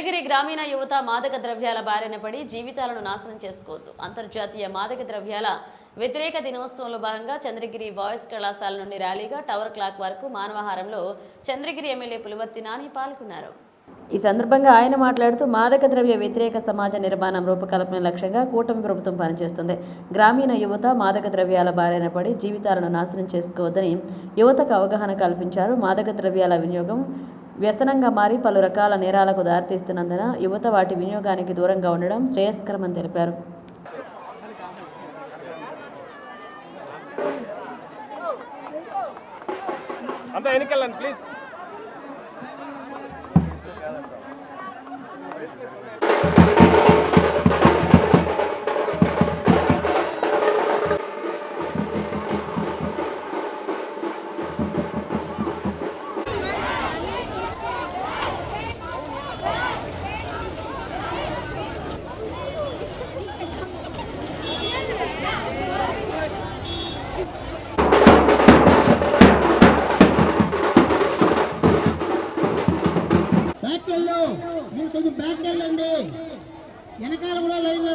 చంద్రగిరి గ్రామీణ యువత మాదక ద్రవ్యాల బారిన పడి జీవితాలను నాశనం చేసుకోవద్దు. అంతర్జాతీయ మాదక ద్రవ్యాల వ్యతిరేక దినోత్సవంలో భాగంగా చంద్రగిరి బాయ్స్ కళాశాల నుండి ర్యాలీగా టవర్ క్లాక్ వరకు మానవహారంలో చంద్రగిరి ఎమ్మెల్యే పులివర్తి నాని పాల్గొన్నారు. ఈ సందర్భంగా ఆయన మాట్లాడుతూ మాదక ద్రవ్య వ్యతిరేక సమాజ నిర్మాణం రూపకల్పన లక్ష్యంగా కూటమి ప్రభుత్వం పనిచేస్తుంది. గ్రామీణ యువత మాదక ద్రవ్యాల బారిన పడి జీవితాలను నాశనం చేసుకోవద్దని యువతకు అవగాహన కల్పించారు. మాదక ద్రవ్యాల వినియోగం వ్యసనంగా మారి పలు రకాల నేరాలకు దారితీస్తున్నందున యువత వాటి వినియోగానికి దూరంగా ఉండడం శ్రేయస్కరమని తెలిపారు. మీరు కొంచెం బ్యాక్ వెళ్ళండి, వెనకాల కూడా లైన్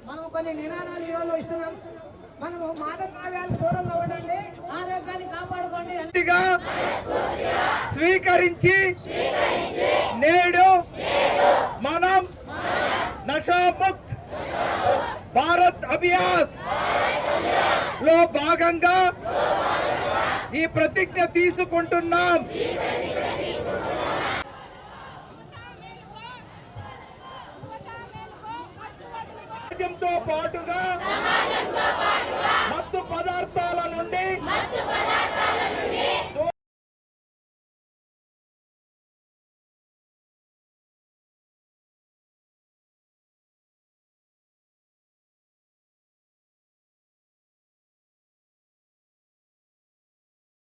మనం కొన్ని నినాదాలు ఈరోజు ఇస్తున్నాం. మనము మాదక ద్రవ్యాలకు దూరంగా ఉండండి, ఆరోగ్యాన్ని కాపాడుకోండి స్వీకరించి నేడు మనం నషాముక్త్ భారత్ అభియాన్ లో భాగంగా ఈ ప్రతిజ్ఞ తీసుకుంటున్నాం. సమాజంతో పాటుగా